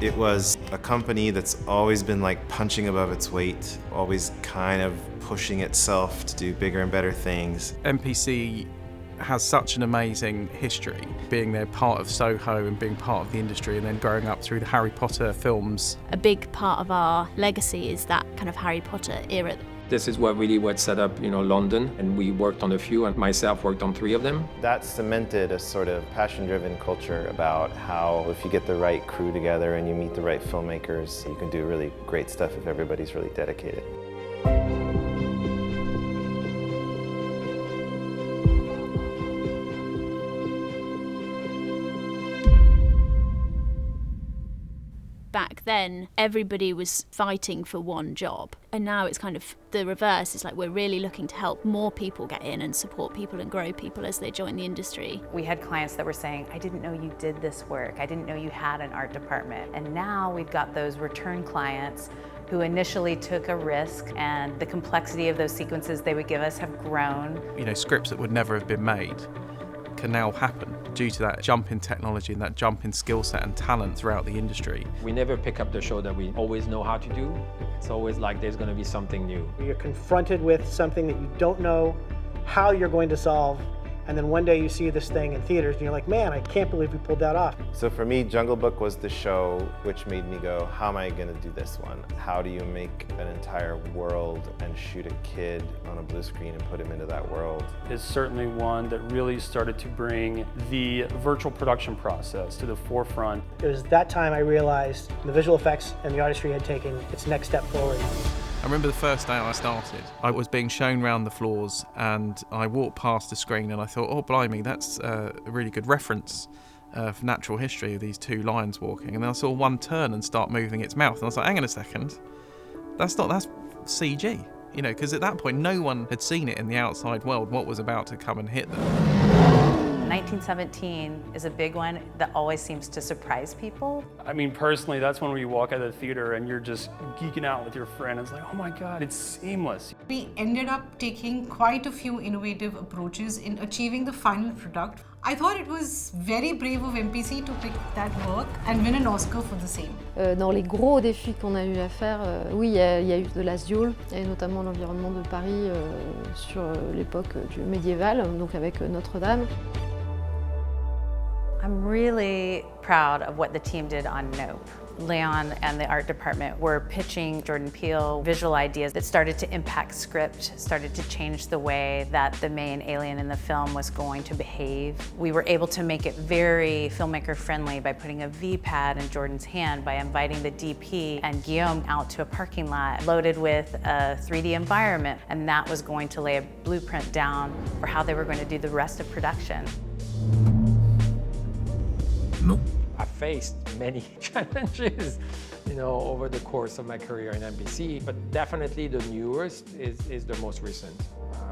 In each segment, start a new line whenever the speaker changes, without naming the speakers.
It was a company that's always been like punching above its weight, always kind of pushing itself to do bigger and better things.
MPC has such an amazing history, being there part of Soho and being part of the industry, and then growing up through the Harry Potter films.
A big part of our legacy is that kind of Harry Potter era.
This is what set up, London, and we worked on a few, and myself worked on 3 of them.
That cemented a sort of passion-driven culture about how if you get the right crew together and you meet the right filmmakers, you can do really great stuff if everybody's really dedicated.
Back then, everybody was fighting for one job. And now it's kind of the reverse. It's like we're really looking to help more people get in and support people and grow people as they join the industry.
We had clients that were saying, I didn't know you did this work. I didn't know you had an art department. And now we've got those return clients who initially took a risk, and the complexity of those sequences they would give us have grown.
Scripts that would never have been made can now happen due to that jump in technology and that jump in skill set and talent throughout the industry.
We never pick up the show that we always know how to do. It's always like there's going to be something new.
You're confronted with something that you don't know how you're going to solve, and then one day you see this thing in theaters and you're like, man, I can't believe we pulled that off.
So for me, Jungle Book was the show which made me go, how am I going to do this one? How do you make an entire world and shoot a kid on a blue screen and put him into that world?
Is certainly one that really started to bring the virtual production process to the forefront.
It was that time I realized the visual effects and the artistry had taken its next step forward.
I remember the first day I started, I was being shown around the floors and I walked past the screen and I thought, oh blimey, that's a really good reference for natural history of these 2 lions walking. And then I saw one turn and start moving its mouth and I was like, hang on a second, that's CG. Because at that point no one had seen it in the outside world, what was about to come and hit them.
1917 is a big one that always seems to surprise people.
I mean, personally, that's when we walk out of the theater and you're just geeking out with your friend. It's like, oh my God, it's seamless.
We ended up taking quite a few innovative approaches in achieving the final product. I thought it was very brave of MPC to pick that work and win an Oscar for the same.
Dans les gros défis qu'on a eu à faire, oui, il y a eu de la SDIOL, et notamment l'environnement de Paris sur l'époque du médiéval, donc avec Notre-Dame.
I'm really proud of what the team did on Nope. Leon and the art department were pitching Jordan Peele visual ideas that started to impact script, started to change the way that the main alien in the film was going to behave. We were able to make it very filmmaker friendly by putting a V-pad in Jordan's hand, by inviting the DP and Guillaume out to a parking lot loaded with a 3D environment, and that was going to lay a blueprint down for how they were going to do the rest of production.
I faced many challenges, over the course of my career in NBC, but definitely the newest is the most recent,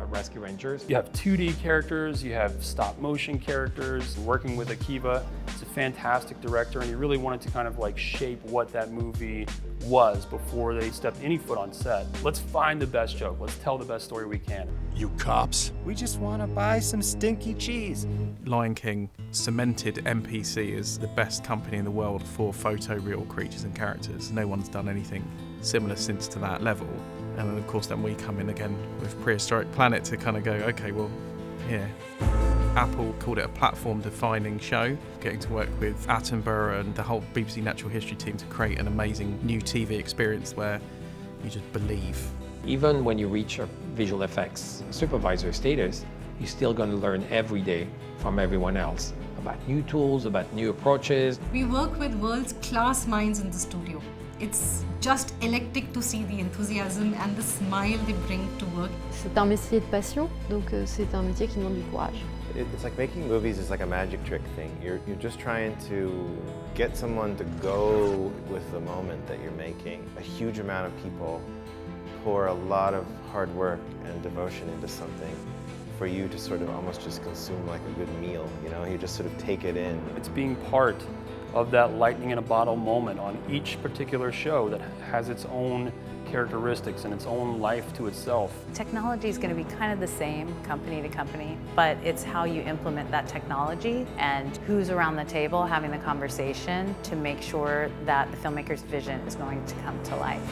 Rescue Rangers.
You have 2D characters, you have stop motion characters. Working with Akiva, he's a fantastic director, and he really wanted to kind of like shape what that movie was before they stepped any foot on set. Let's find the best joke, let's tell the best story we can.
You cops, we just want to buy some stinky cheese.
Lion King cemented MPC as the best company in the world for photoreal creatures and characters. No one's done anything similar since to that level. And then of course then we come in again with Prehistoric Planet to kind of go, okay, well, here. Apple called it a platform-defining show, getting to work with Attenborough and the whole BBC Natural History team to create an amazing new TV experience where you just believe.
Even when you reach a visual effects supervisor status, you're still going to learn every day from everyone else about new tools, about new approaches.
We work with world's class minds in the studio. It's just electric to see the enthusiasm and the smile they bring to work.
C'est un métier de passion, donc c'est un métier qui demande du courage.
It's like making movies is like a magic trick thing. You're just trying to get someone to go with the moment that you're making. A huge amount of people pour a lot of hard work and devotion into something for you to sort of almost just consume like a good meal, you just sort of take it in.
It's being part of that lightning in a bottle moment on each particular show that has its own characteristics and its own life to itself.
Technology is going to be kind of the same company to company, but it's how you implement that technology and who's around the table having the conversation to make sure that the filmmaker's vision is going to come to life.